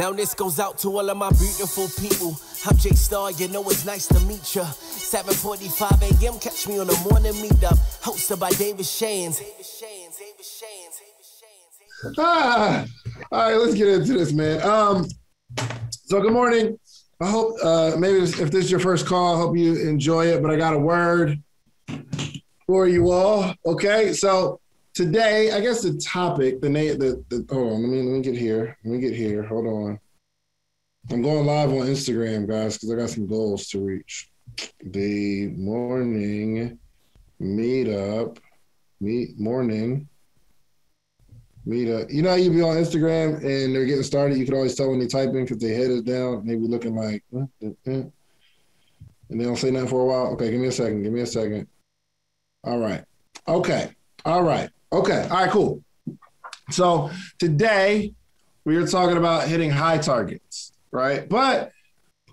Now this goes out to all of my beautiful people. I'm Jake Star, you know it's nice to meet ya. 7:45 a.m., catch me on the Morning Meetup, hosted by David Shands. All right, let's get into this, man. So good morning. I hope maybe if this is your first call, I hope you enjoy it, but I got a word for you all. Okay, so today, I guess the topic, hold on, let me get here. Hold on. I'm going live on Instagram, guys, because I got some goals to reach. The Morning Meetup. Morning Meetup. You know how you be on Instagram and they're getting started? You can always tell when they type in because their head is down and they be looking like, and they don't say nothing for a while. Okay, give me a second. All right. Okay. All right, cool. So today we are talking about hitting high targets, right? But,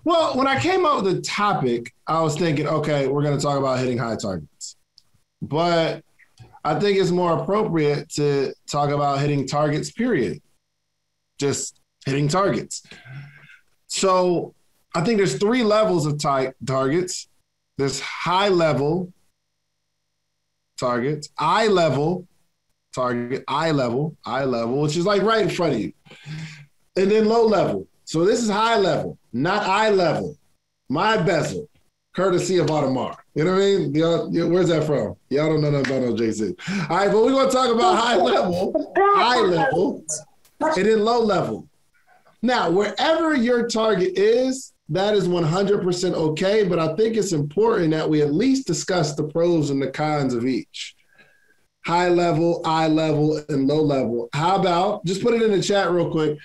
well, when I came up with the topic, I was thinking, okay, we're going to talk about hitting high targets. But I think it's more appropriate to talk about hitting targets, period. Just hitting targets. So I think there's 3 levels of targets. There's high level targets, eye level, which is like right in front of you. And then low level. So this is high level, not eye level. My bezel, courtesy of Audemars. You know what I mean? Where's that from? Y'all don't know nothing about no JC. All right, but we're going to talk about high level, and then low level. Now, wherever your target is, that is 100% okay, but I think it's important that we at least discuss the pros and the cons of each. High level, eye level, and low level. How about, just put it in the chat real quick.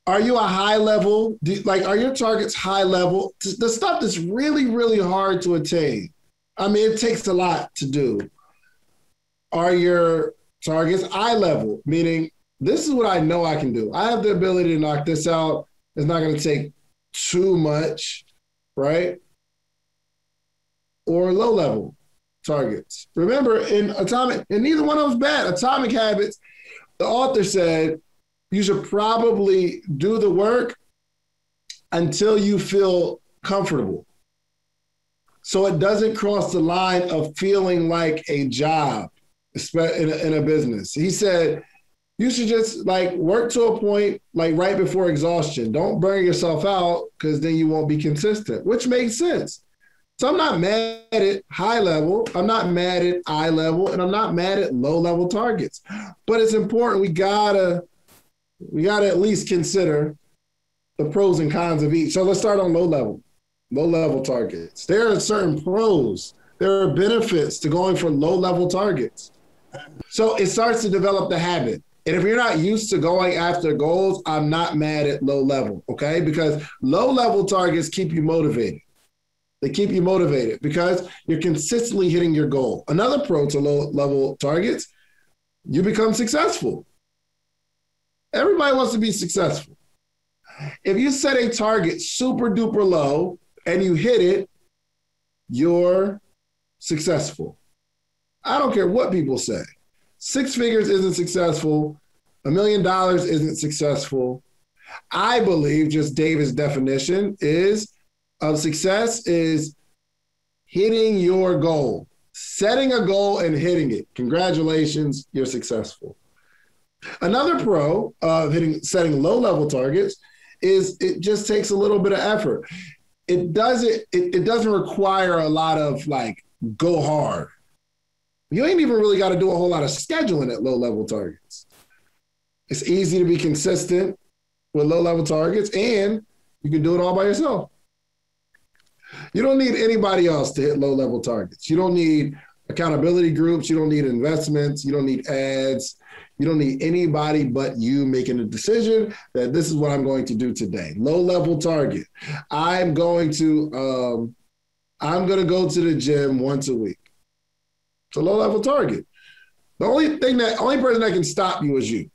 Are you a high level? Are your targets high level? The stuff that's really, really hard to attain. I mean, it takes a lot to do. Are your targets eye level? Meaning, this is what I know I can do. I have the ability to knock this out. It's not going to take too much, right? Or low level targets. Remember, in Atomic, and neither one of them's bad. Atomic Habits, the author said, you should probably do the work until you feel comfortable. So it doesn't cross the line of feeling like a job in a business. He said, you should just work to a point right before exhaustion. Don't burn yourself out because then you won't be consistent, which makes sense. So I'm not mad at high level. I'm not mad at eye level, and I'm not mad at low level targets. But it's important. We gotta at least consider the pros and cons of each. So let's start on low level targets. There are certain pros. There are benefits to going for low level targets. So it starts to develop the habit. And if you're not used to going after goals, I'm not mad at low level, okay? Because low level targets keep you motivated. They keep you motivated because you're consistently hitting your goal. Another pro to low level targets, you become successful. Everybody wants to be successful. If you set a target super duper low and you hit it, you're successful. I don't care what people say. 6 figures isn't successful. $1 million isn't successful. I believe just David's definition of success is hitting your goal, setting a goal and hitting it. Congratulations, you're successful. Another pro of setting low-level targets is it just takes a little bit of effort. It doesn't require a lot of go hard. You ain't even really got to do a whole lot of scheduling at low-level targets. It's easy to be consistent with low-level targets, and you can do it all by yourself. You don't need anybody else to hit low-level targets. You don't need accountability groups. You don't need investments. You don't need ads. You don't need anybody but you making a decision that this is what I'm going to do today. Low-level target. I'm going to go to the gym once a week. It's a low-level target. The only person that can stop you is you.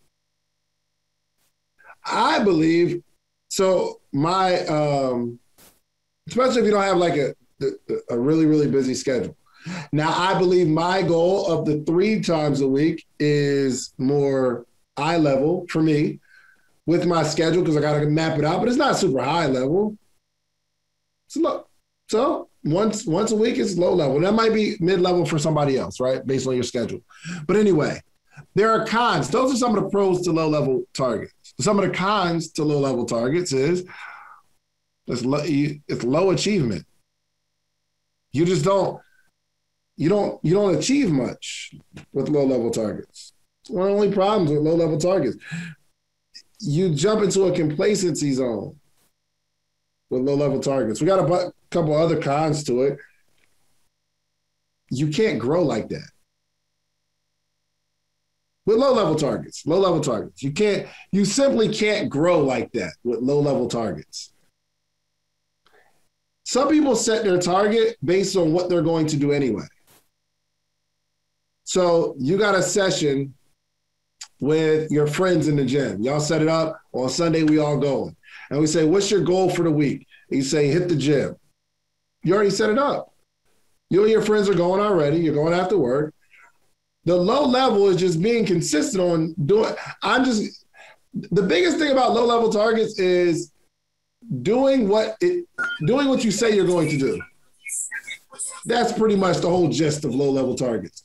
I believe, so especially if you don't have a really, really busy schedule. Now, I believe my goal of the 3 times a week is more eye level for me. with my schedule because I got to map it out, but it's not super high level. It's low. So once a week is low level. That might be mid-level for somebody else, right? Based on your schedule. But anyway, there are cons. Those are some of the pros to low-level targets. Some of the cons to low-level targets is it's low achievement. You just don't achieve much with low-level targets. It's one of the only problems with low-level targets. You jump into a complacency zone with low-level targets. We got a couple other cons to it. You can't grow like that. With low-level targets. You simply can't grow like that with low-level targets. Some people set their target based on what they're going to do anyway. So you got a session with your friends in the gym. Y'all set it up. On Sunday, we all going. And we say, what's your goal for the week? And you say, hit the gym. You already set it up. You and your friends are going already. You're going after work. The low level is just being consistent on doing. The biggest thing about low level targets is doing what you say you're going to do. That's pretty much the whole gist of low level targets.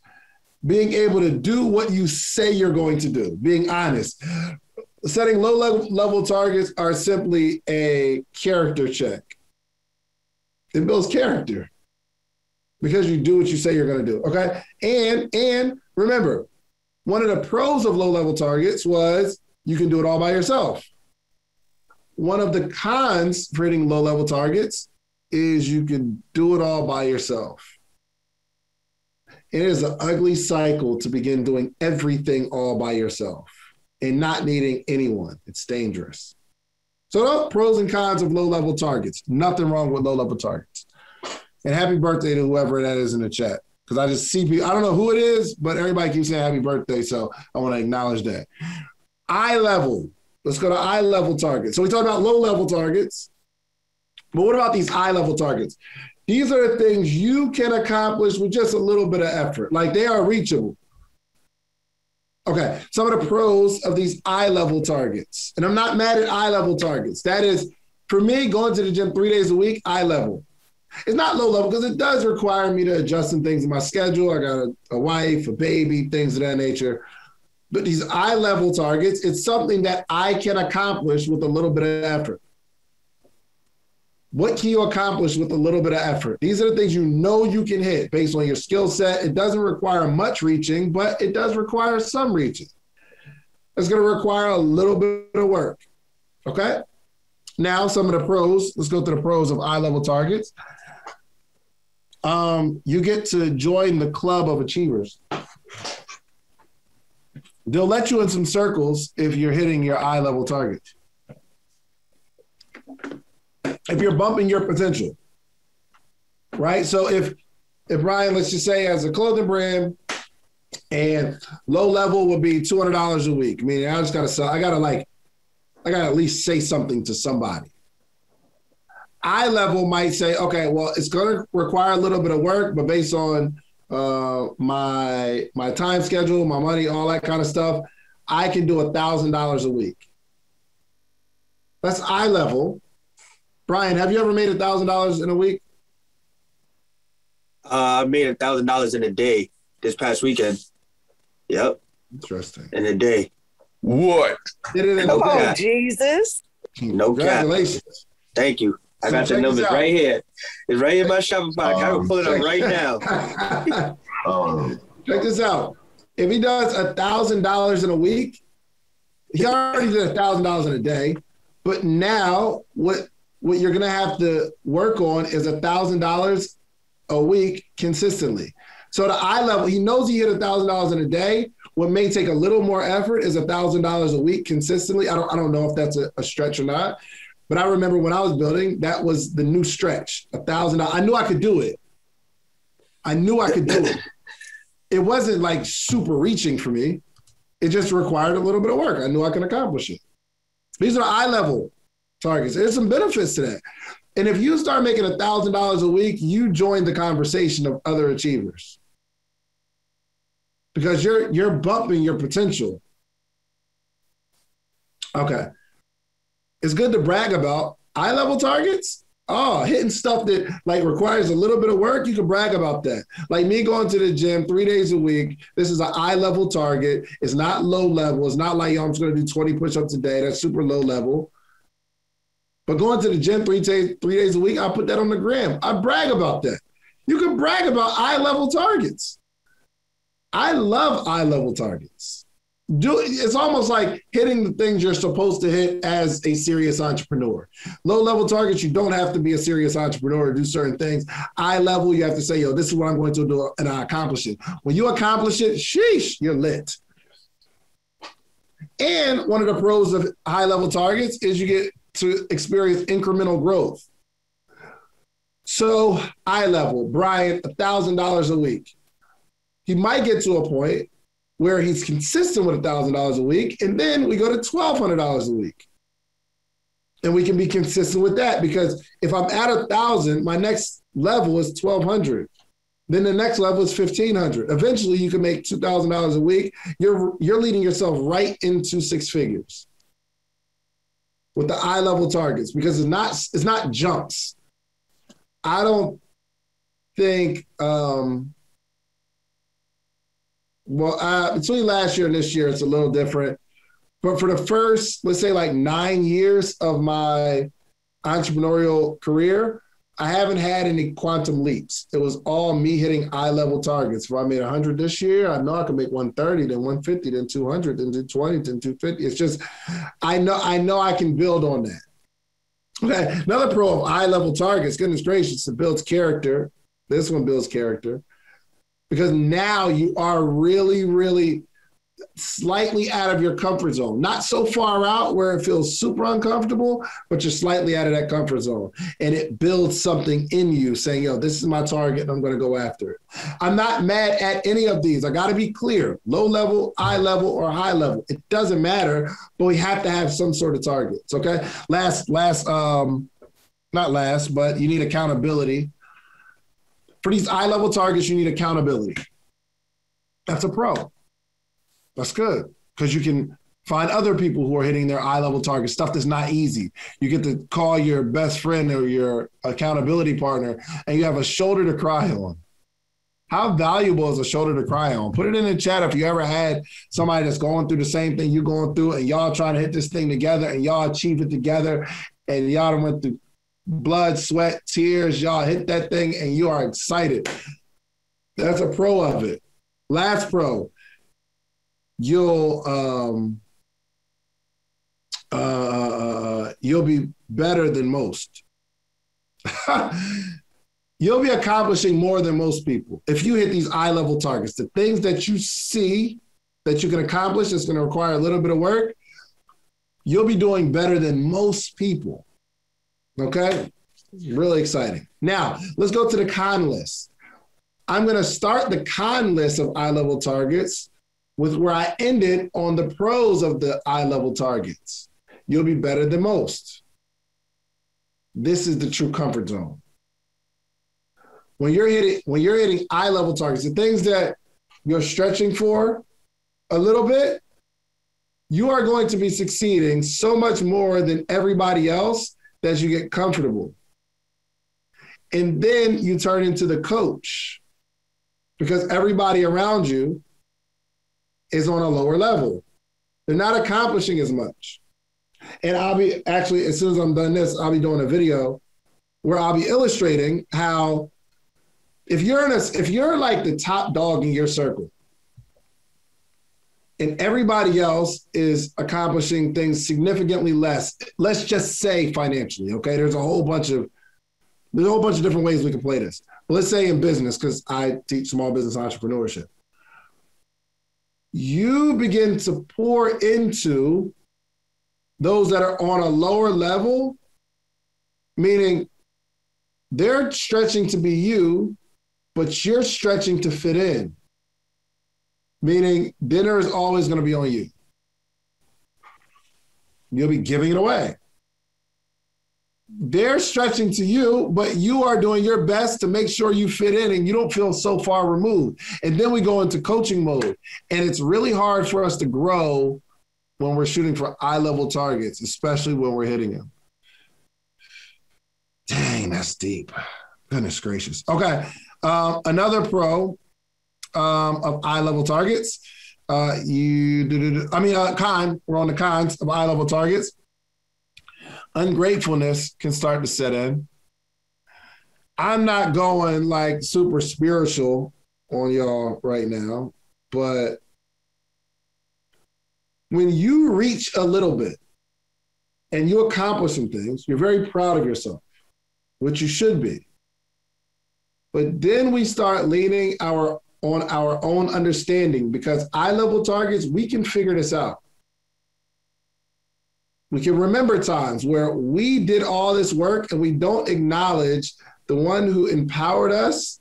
Being able to do what you say you're going to do, being honest. Setting low level targets are simply a character check. It builds character because you do what you say you're going to do, okay? And remember, one of the pros of low level targets was you can do it all by yourself. One of the cons for hitting low level targets is you can do it all by yourself. It is an ugly cycle to begin doing everything all by yourself and not needing anyone. It's dangerous. So those pros and cons of low-level targets. Nothing wrong with low-level targets. And happy birthday to whoever that is in the chat. Because I just see people, I don't know who it is, but everybody keeps saying happy birthday, so I want to acknowledge that. Eye level. Let's go to eye level targets. So we talked about low-level targets, but what about these eye level targets? These are the things you can accomplish with just a little bit of effort. Like they are reachable. Okay, some of the pros of these eye-level targets. And I'm not mad at eye-level targets. That is, for me, going to the gym 3 days a week, eye-level. It's not low-level because it does require me to adjust some things in my schedule. I got a wife, a baby, things of that nature. But these eye-level targets, it's something that I can accomplish with a little bit of effort. What can you accomplish with a little bit of effort? These are the things you know you can hit based on your skill set. It doesn't require much reaching, but it does require some reaching. It's going to require a little bit of work, okay? Now, some of the pros. Let's go to the pros of eye-level targets. You get to join the club of achievers. They'll let you in some circles if you're hitting your eye-level targets. If you're bumping your potential, right? So if Ryan, let's just say has a clothing brand and low level would be $200 a week. I mean, I just got to sell. I got to at least say something to somebody. Eye level might say, okay, well, it's going to require a little bit of work, but based on my time schedule, my money, all that kind of stuff, I can do $1,000 a week. That's eye level. Brian, have you ever made $1,000 in a week? I made $1,000 in a day this past weekend. Yep. Interesting. In a day. What? Did it in Come a day. on, Jesus. No Congratulations. cap. Thank you. I So got the check numbers this out. right here. It's right in my Shopify. I can pull it up right now. Check this out. If he does $1,000 in a week, he already did $1,000 in a day. But now what you're going to have to work on is $1,000 a week consistently. So the eye level, he knows he hit $1,000 in a day. What may take a little more effort is $1,000 a week consistently. I don't know if that's a stretch or not. But I remember when I was building, that was the new stretch, $1,000. I knew I could do it. It wasn't like super reaching for me. It just required a little bit of work. I knew I could accomplish it. These are eye level targets. There's some benefits to that. And if you start making $1,000 a week, you join the conversation of other achievers because you're bumping your potential. Okay. It's good to brag about. Eye level targets? Oh, hitting stuff that like requires a little bit of work, you can brag about that. Like me going to the gym 3 days a week, this is an eye level target. It's not low level. It's not like, yo, I'm just going to do 20 push-ups a day. That's super low level. But going to the gym 3 days a week, I put that on the gram. I brag about that. You can brag about eye level targets. I love eye level targets. It's almost like hitting the things you're supposed to hit as a serious entrepreneur. Low level targets, you don't have to be a serious entrepreneur to do certain things. Eye level, you have to say, yo, this is what I'm going to do, and I accomplish it. When you accomplish it, sheesh, you're lit. And one of the pros of high level targets is you get to experience incremental growth. So eye level, Brian, $1,000 a week. He might get to a point where he's consistent with $1,000 a week, and then we go to $1,200 a week. And we can be consistent with that because if I'm at 1,000, my next level is 1,200. Then the next level is 1,500. Eventually, you can make $2,000 a week. You're leading yourself right into six figures with the eye level targets because it's not jumps. I don't think. Between last year and this year, it's a little different. But for the first, let's say like 9 years of my entrepreneurial career, I haven't had any quantum leaps. It was all me hitting eye level targets. If I made 100 this year, I know I can make 130, then 150, then 200, then 220, then 250. It's just, I know I can build on that. Okay, another pro of eye level targets, goodness gracious, it builds character. This one builds character. Because now you are really, really slightly out of your comfort zone. Not so far out where it feels super uncomfortable, but you're slightly out of that comfort zone. And it builds something in you saying, yo, this is my target and I'm going to go after it. I'm not mad at any of these. I got to be clear. Low level, eye level, or high level. It doesn't matter, but we have to have some sort of targets, okay? Not last, but you need accountability. For these eye level targets, you need accountability. That's a pro. That's good because you can find other people who are hitting their eye level targets, stuff that's not easy. You get to call your best friend or your accountability partner and you have a shoulder to cry on. How valuable is a shoulder to cry on? Put it in the chat if you ever had somebody that's going through the same thing you're going through and y'all trying to hit this thing together and y'all achieve it together and y'all went through blood, sweat, tears, y'all hit that thing and you are excited. That's a pro of it. Last pro, you'll be better than most. You'll be accomplishing more than most people. If you hit these eye level targets, the things that you see that you can accomplish, it's going to require a little bit of work, you'll be doing better than most people. Okay, really exciting. Now, let's go to the con list. I'm going to start the con list of eye level targets with where I ended on the pros of the eye level targets. You'll be better than most. This is the true comfort zone. When you're hitting eye level targets, the things that you're stretching for a little bit, you are going to be succeeding so much more than everybody else that you get comfortable. And then you turn into the coach because everybody around you is on a lower level. They're not accomplishing as much. And I'll be actually, as soon as I'm done this, I'll be doing a video where I'll be illustrating how if you're like the top dog in your circle and everybody else is accomplishing things significantly less, let's just say financially, okay? There's a whole bunch of different ways we can play this. But let's say in business, because I teach small business entrepreneurship. You begin to pour into those that are on a lower level, meaning they're stretching to be you, but you're stretching to fit in. Meaning dinner is always going to be on you. You'll be giving it away. They're stretching to you, but you are doing your best to make sure you fit in and you don't feel so far removed. And then we go into coaching mode. And it's really hard for us to grow when we're shooting for eye-level targets, especially when we're hitting them. Dang, that's deep. Goodness gracious. Okay. Another pro of eye-level targets. Con. We're on the cons of eye-level targets. Ungratefulness can start to set in. I'm not going like super spiritual on y'all right now, but when you reach a little bit and you accomplish some things, you're very proud of yourself, which you should be. But then we start leaning on our own understanding, because eye-level targets, we can figure this out. We can remember times where we did all this work and we don't acknowledge the one who empowered us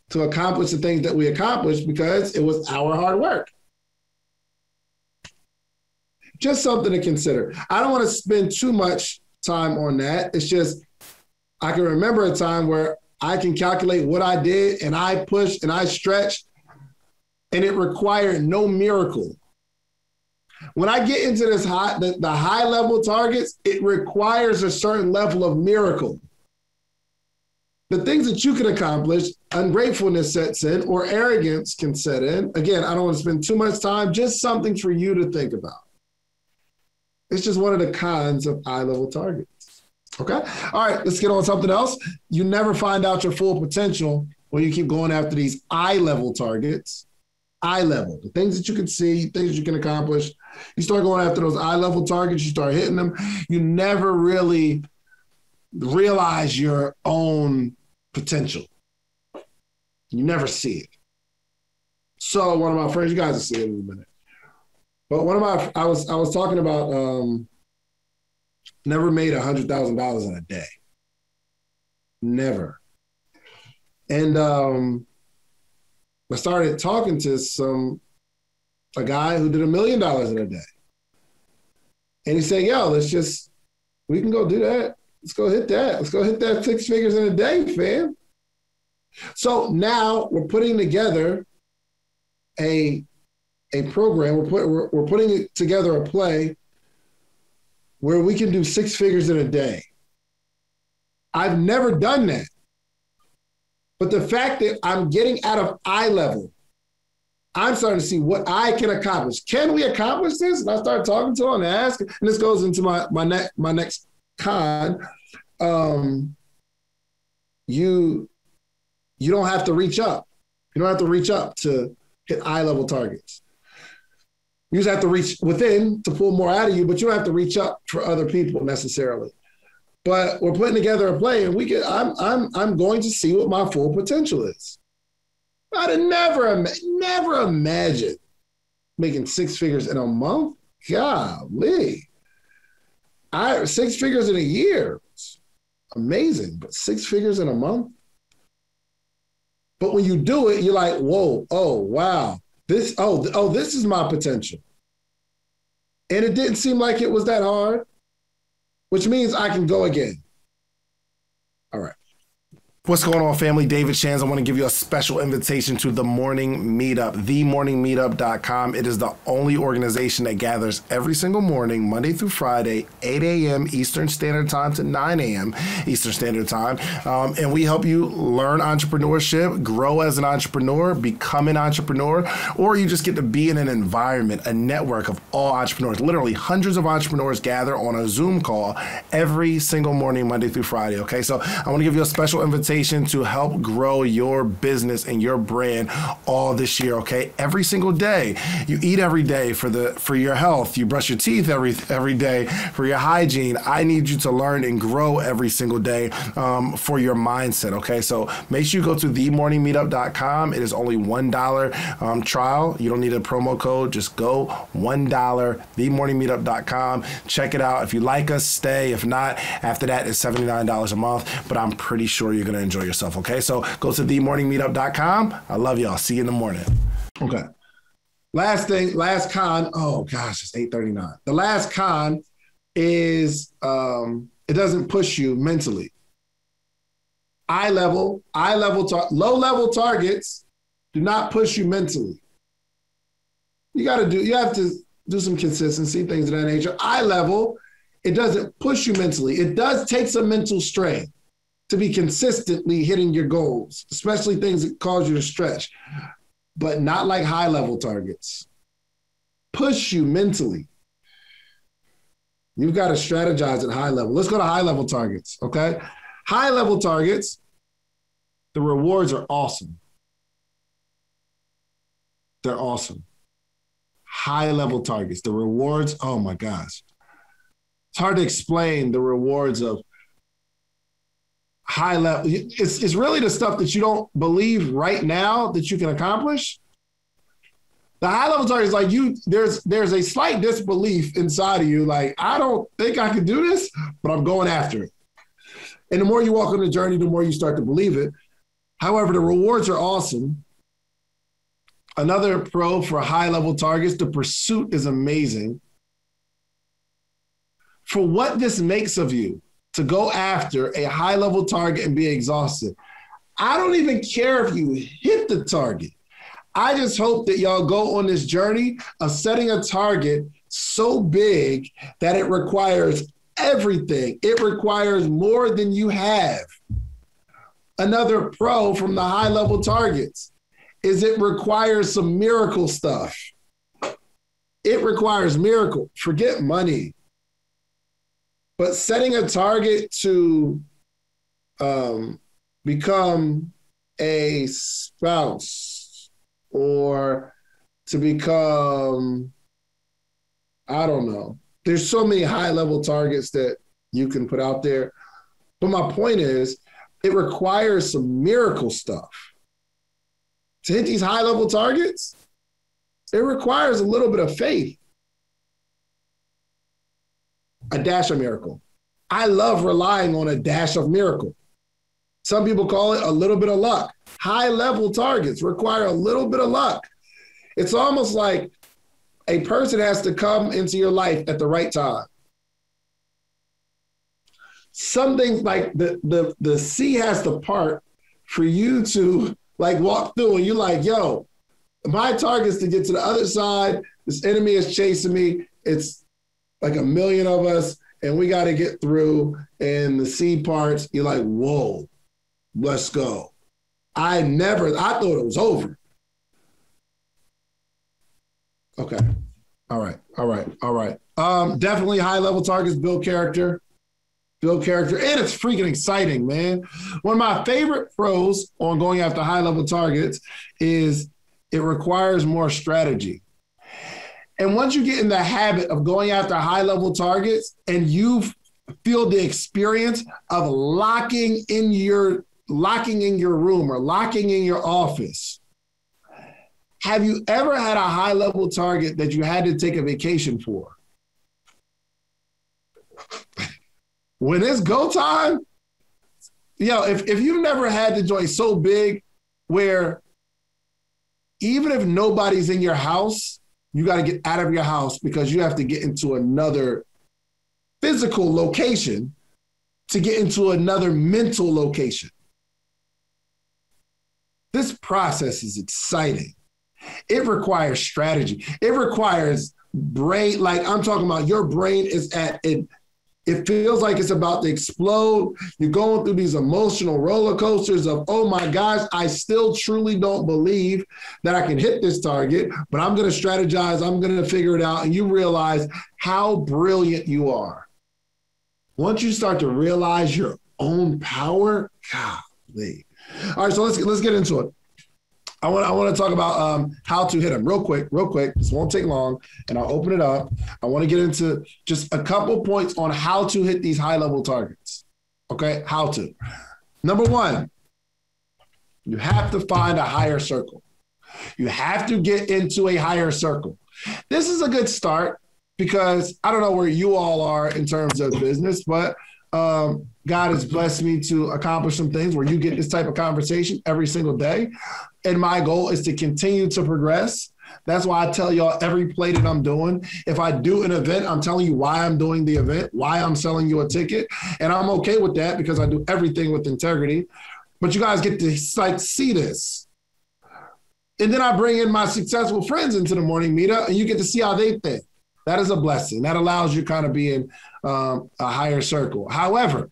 to accomplish the things that we accomplished because it was our hard work. Just something to consider. I don't want to spend too much time on that. It's just, I can remember a time where I can calculate what I did and I pushed and I stretched and it required no miracle. When I get into this the high level targets, it requires a certain level of miracle. The things that you can accomplish, ungratefulness sets in or arrogance can set in. Again, I don't want to spend too much time, just something for you to think about. It's just one of the cons of eye-level targets. Okay? All right, let's get on something else. You never find out your full potential when you keep going after these eye-level targets. Eye-level, the things that you can see, things that you can accomplish. You start going after those eye-level targets, you start hitting them. You never really realize your own potential. You never see it. So one of my friends, you guys will see it in a minute. But I was talking about never made $100,000 in a day. Never. And I started talking to a guy who did $1 million in a day. And he said, yo, we can go do that. Let's go hit that. Let's go hit that 6 figures in a day, fam. So now we're putting together a program. We're putting together a play where we can do 6 figures in a day. I've never done that. But the fact that I'm getting out of eye level, I'm starting to see what I can accomplish. Can we accomplish this? And I start talking to him and ask, and this goes into my next con. You don't have to reach up. You don't have to reach up to hit eye level targets. You just have to reach within to pull more out of you, but you don't have to reach up for other people necessarily. But we're putting together a play, and I'm going to see what my full potential is. I'd have never imagined making 6 figures in a month. Golly. 6 figures in a year. It's amazing, but 6 figures in a month? But when you do it, you're like, whoa, oh, wow. This is my potential. And it didn't seem like it was that hard, which means I can go again. All right. What's going on, family? David Shands. I want to give you a special invitation to the Morning Meetup, themorningmeetup.com. It is the only organization that gathers every single morning, Monday through Friday, 8 a.m. Eastern Standard Time to 9 a.m. Eastern Standard Time. And we help you learn entrepreneurship, grow as an entrepreneur, become an entrepreneur, or you just get to be in an environment, a network of all entrepreneurs. Literally hundreds of entrepreneurs gather on a Zoom call every single morning, Monday through Friday. Okay, so I want to give you a special invitation to help grow your business and your brand all this year, okay? Every single day. You eat every day for your health. You brush your teeth every day for your hygiene. I need you to learn and grow every single day for your mindset, okay? So make sure you go to themorningmeetup.com. It is only $1 trial. You don't need a promo code. Just go $1, themorningmeetup.com. Check it out. If you like us, stay. If not, after that, it's $79 a month, but I'm pretty sure you're going to enjoy yourself, okay? So go to themorningmeetup.com. I love y'all. See you in the morning. Okay. Last con. Oh, gosh, it's 8:39. The last con is it doesn't push you mentally. Low level targets do not push you mentally. You have to do some consistency, things of that nature. Eye level, it doesn't push you mentally. It does take some mental strain to be consistently hitting your goals, especially things that cause you to stretch, but not like high level targets. Push you mentally. You've got to strategize at high level. Let's go to high level targets, okay? High level targets, the rewards are awesome. They're awesome. High level targets, the rewards, oh my gosh. It's hard to explain the rewards of high level. It's really the stuff that you don't believe right now that you can accomplish. The high level target is like there's a slight disbelief inside of you. Like, I don't think I can do this, but I'm going after it. And the more you walk on the journey, the more you start to believe it. However, the rewards are awesome. Another pro for high level targets, the pursuit is amazing. For what this makes of you to go after a high level target and be exhausted. I don't even care if you hit the target. I just hope that y'all go on this journey of setting a target so big that it requires everything. It requires more than you have. Another pro from the high level targets is it requires some miracle stuff. It requires miracle. Forget money. But setting a target to become a spouse or to become, I don't know. There's so many high-level targets that you can put out there. But my point is, it requires some miracle stuff. To hit these high-level targets, it requires a little bit of faith. A dash of miracle. I love relying on a dash of miracle. Some people call it a little bit of luck. High-level targets require a little bit of luck. It's almost like a person has to come into your life at the right time. Something like the sea has to part for you to like walk through and you're like, yo, my target is to get to the other side. This enemy is chasing me. It's like a million of us and we got to get through, and the sea parts. You're like, whoa, let's go. I thought it was over. Okay. All right. Definitely high level targets build character. And it's freaking exciting, man. One of my favorite pros on going after high level targets is it requires more strategy. And once you get in the habit of going after high level targets and you feel the experience of locking in your room or locking in your office, have you ever had a high level target that you had to take a vacation for? When it's go time, if you've never had the joint so big where even if nobody's in your house, you got to get out of your house because you have to get into another physical location to get into another mental location. This process is exciting. It requires strategy. It requires brain, like I'm talking about your brain is at it. It feels like it's about to explode. You're going through these emotional roller coasters of, oh my gosh, I still truly don't believe that I can hit this target, but I'm going to strategize. I'm going to figure it out. And you realize how brilliant you are. Once you start to realize your own power, golly. All right, so let's get into it. I want to talk about how to hit them real quick. This won't take long, and I'll open it up. I want to get into just a couple points on how to hit these high-level targets. Okay, how to. Number one, you have to find a higher circle. You have to get into a higher circle. This is a good start because I don't know where you all are in terms of business, but God has blessed me to accomplish some things where you get this type of conversation every single day. And my goal is to continue to progress. That's why I tell y'all every play that I'm doing. If I do an event, I'm telling you why I'm doing the event, why I'm selling you a ticket. And I'm okay with that because I do everything with integrity. But you guys get to like see this. And then I bring in my successful friends into the morning meetup and you get to see how they think. That is a blessing. That allows you kind of be in a higher circle. However,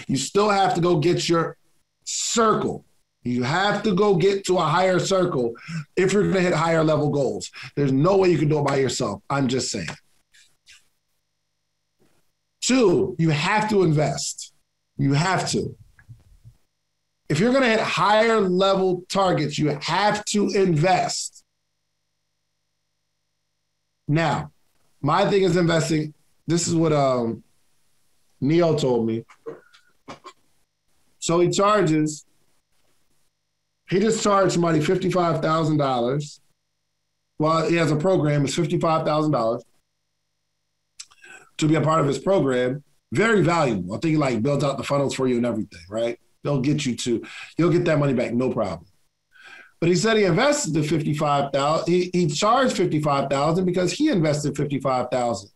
you still have to go get your circle. You have to go get to a higher circle if you're going to hit higher level goals. There's no way you can do it by yourself. I'm just saying. 2, you have to invest. You have to. If you're going to hit higher level targets, you have to invest. Now, my thing is investing. This is what Neo told me. So he just charged somebody $55,000. Well, he has a program, it's $55,000 to be a part of his program. Very valuable. I think he like builds out the funnels for you and everything, right? You'll get that money back, no problem. But he said he invested the $55,000. He charged $55,000 because he invested $55,000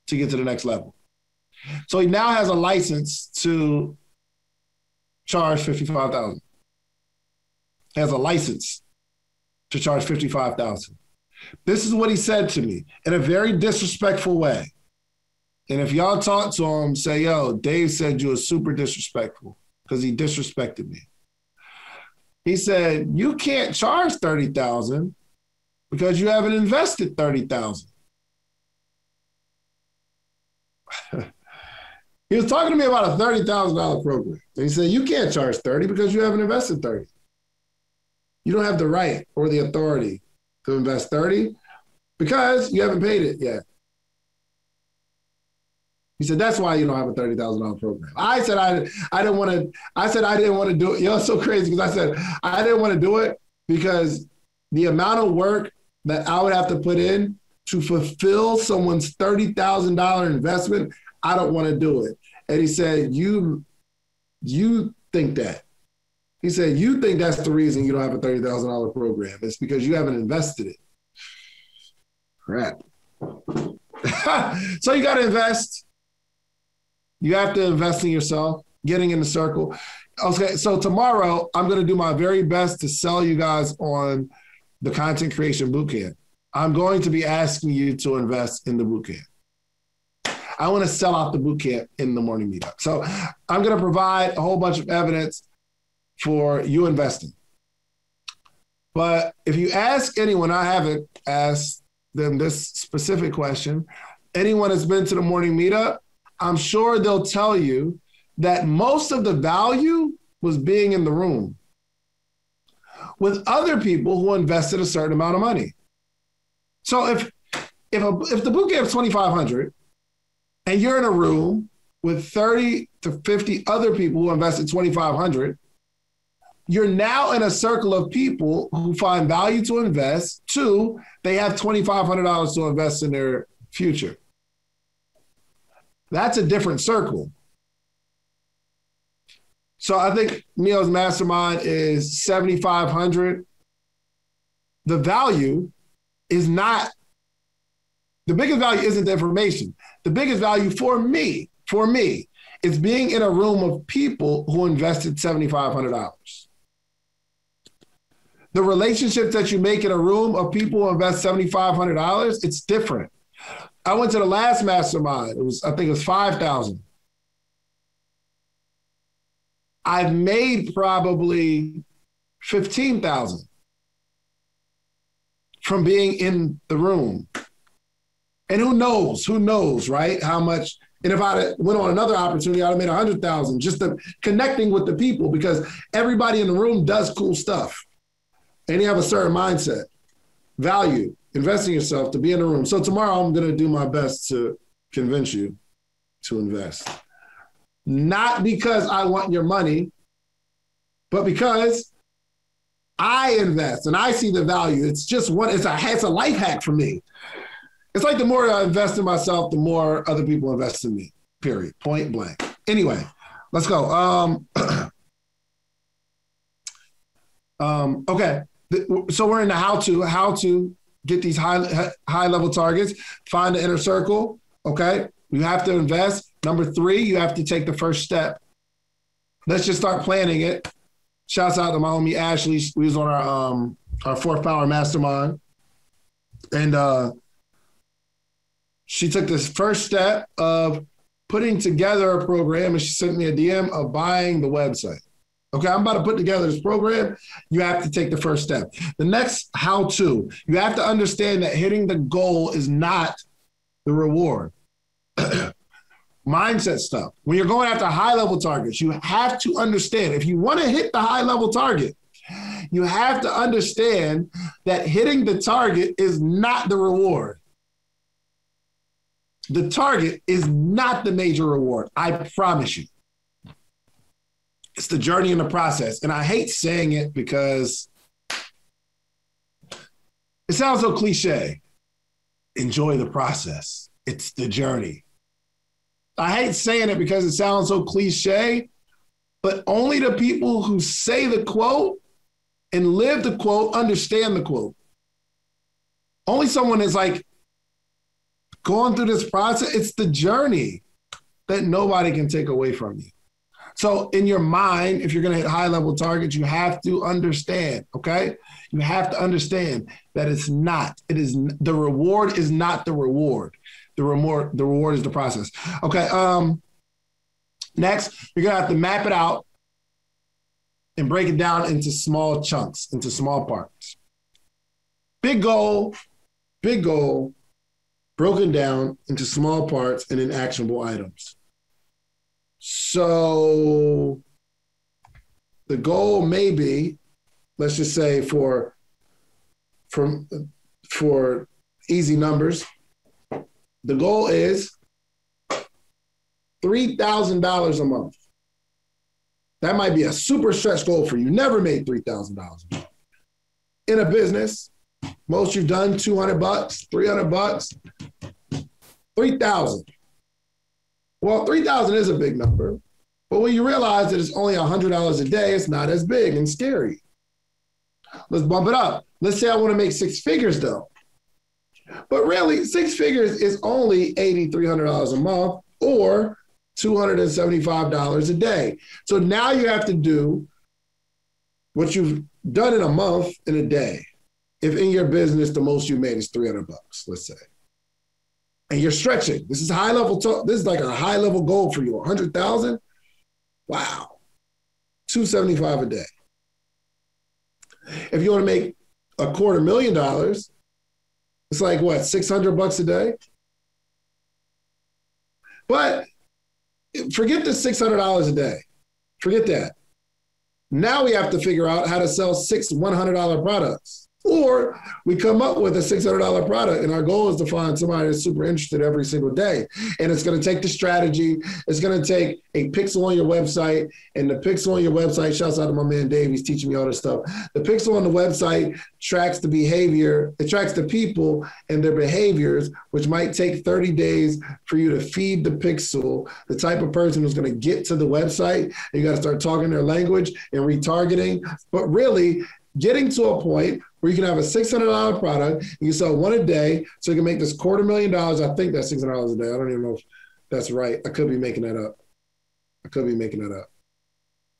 to get to the next level. So he now has a license to charge $55,000. He has a license to charge $55,000. This is what he said to me in a very disrespectful way. And if y'all talk to him, say, yo, Dave said you were super disrespectful because he disrespected me. He said, you can't charge $30,000 because you haven't invested $30,000. He was talking to me about a $30,000 program. And he said, you can't charge $30 because you haven't invested $30. You don't have the right or the authority to invest $30 because you haven't paid it yet. He said, that's why you don't have a $30,000 program. I said, I didn't want to do it. You know, it's so crazy because I said, I didn't want to do it because the amount of work that I would have to put in to fulfill someone's $30,000 investment, I don't want to do it. And he said, you think that. He said, you think that's the reason you don't have a $30,000 program. It's because you haven't invested it. Crap. So you got to invest. You have to invest in yourself, getting in the circle. Okay, so tomorrow I'm going to do my very best to sell you guys on the Content Creation Bootcamp. I'm going to be asking you to invest in the bootcamp. I want to sell out the bootcamp in the Morning Meetup. So I'm going to provide a whole bunch of evidence for you investing. But if you ask anyone, I haven't asked them this specific question, anyone that's been to the Morning Meetup, I'm sure they'll tell you that most of the value was being in the room with other people who invested a certain amount of money. So if the bootcamp is $2,500 and you're in a room with 30 to 50 other people who invested $2,500, you're now in a circle of people who find value to invest. 2, they have $2,500 to invest in their future. That's a different circle. So I think Neo's mastermind is $7,500. The value is not, the biggest value isn't the information. The biggest value for me, is being in a room of people who invested $7,500. The relationships that you make in a room of people who invest $7,500, it's different. I went to the last mastermind. I think it was $5,000. I've made probably $15,000 from being in the room. And who knows, right? How much, and if I went on another opportunity, I'd have made $100,000 just connecting with the people because everybody in the room does cool stuff. And you have a certain mindset, value, investing in yourself to be in the room. So tomorrow I'm going to do my best to convince you to invest. Not because I want your money, but because I invest and I see the value. It's just it's a life hack for me. It's like the more I invest in myself, the more other people invest in me, period, point blank. Anyway, let's go. Okay. So we're in the how to get these high level targets, find the inner circle. Okay. You have to invest. Number 3, you have to take the first step. Let's just start planning it. Shouts out to my homie Ashley. We was on our 4th Power Mastermind. And she took this first step of putting together a program, and she sent me a DM of buying the website. Okay, I'm about to put together this program. You have to take the first step. The next how-to, you have to understand that hitting the goal is not the reward. Mindset stuff. When you're going after high-level targets, you have to understand, if you want to hit the high-level target, you have to understand that hitting the target is not the reward. The target is not the major reward. I promise you. It's the journey and the process. And I hate saying it because it sounds so cliche. Enjoy the process. It's the journey. I hate saying it because it sounds so cliche, but only the people who say the quote and live the quote understand the quote. Only someone is like going through this process. It's the journey that nobody can take away from you. So in your mind, if you're going to hit high-level targets, you have to understand, okay? You have to understand that the reward is not the reward. The reward is the process. Okay, next, you're going to have to map it out and break it down into small chunks, into small parts. Big goal, broken down into small parts and in actionable items. So the goal may be, let's just say for easy numbers, the goal is $3,000 a month. That might be a super stretch goal for you. Never made $3,000 a month. In a business, most you've done $200, $300, $3,000. Well, 3,000 is a big number, but when you realize that it's only $100 a day, it's not as big and scary. Let's bump it up. Let's say I want to make six figures though. But really, six figures is only $8,300 a month or $275 a day. So now you have to do what you've done in a month in a day. If in your business, the most you made is $300, let's say. And you're stretching. This is high level. This is like a high level goal for you. 100,000. Wow. $275 a day. If you want to make $250,000, it's like what, $600 a day? But forget the $600 a day. Forget that. Now we have to figure out how to sell six $100 products. Or we come up with a $600 product, and our goal is to find somebody that's super interested every single day. And it's going to take the strategy. It's going to take a pixel on your website. And the pixel on your website, shouts out to my man Dave, he's teaching me all this stuff. The pixel on the website tracks the behavior. It tracks the people and their behaviors, which might take 30 days for you to feed the pixel, the type of person who's going to get to the website. And you got to start talking their language and retargeting. But really, getting to a point where you can have a $600 product, and you sell one a day, so you can make this $250,000. I think that's $600 a day. I don't even know if that's right. I could be making that up.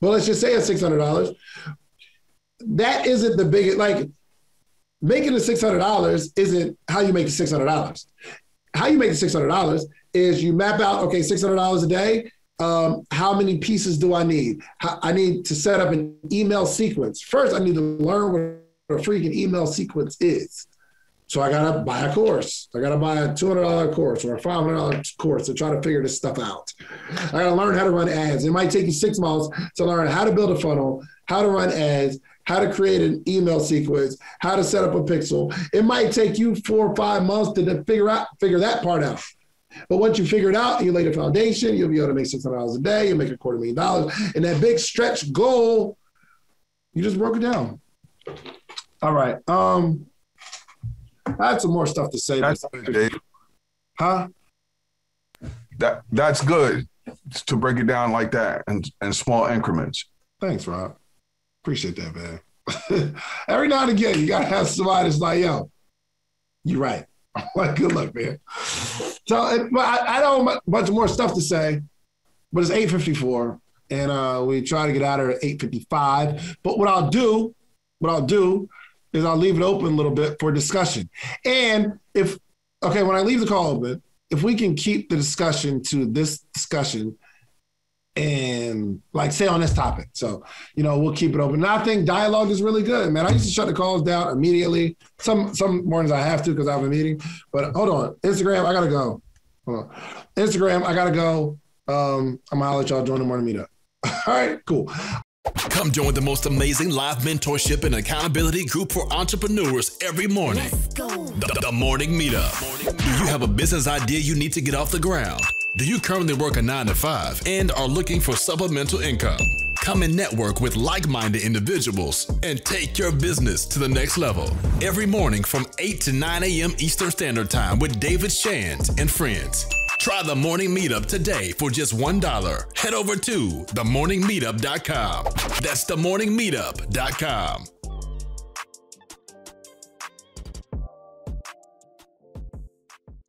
But let's just say it's $600. That isn't the biggest, like, making the $600 isn't how you make the $600. How you make the $600 is you map out, okay, $600 a day. How many pieces do I need? I need to set up an email sequence. First, I need to learn what a freaking email sequence is. So I got to buy a course. I got to buy a $200 course or a $500 course to try to figure this stuff out. I got to learn how to run ads. It might take you 6 months to learn how to build a funnel, how to run ads, how to create an email sequence, how to set up a pixel. It might take you 4 or 5 months to figure that part out. But once you figure it out and you lay the foundation, you'll be able to make $600 a day. You'll make $250,000. And that big stretch goal, you just broke it down. All right. I had some more stuff to say. That's good, Dave. Huh? That's good to break it down like that in small increments. Thanks, Rob. Appreciate that, man. Every now and again, you got to have somebody that's like, yo, you're right. Good luck, man. So I don't have much more stuff to say, but it's 8:54, and we try to get out of here at 8:55. But what I'll do is I'll leave it open a little bit for discussion. And when I leave the call open, if we can keep the discussion to this discussion and like say on this topic. So, we'll keep it open. And I think dialogue is really good, man. I used to shut the calls down immediately. Some mornings I have to because I have a meeting. But hold on. Instagram, I got to go. Hold on. Instagram, I got to go. I'm going to let y'all join the morning meetup. All right, cool. Come join the most amazing live mentorship and accountability group for entrepreneurs every morning. Let's go. The Morning Meetup. Do you have a business idea you need to get off the ground? Do you currently work a 9-to-5 and are looking for supplemental income? Come and network with like-minded individuals and take your business to the next level. Every morning from 8 to 9 a.m. Eastern Standard Time with David Shands and friends. Try the Morning Meetup today for just $1. Head over to themorningmeetup.com. That's themorningmeetup.com.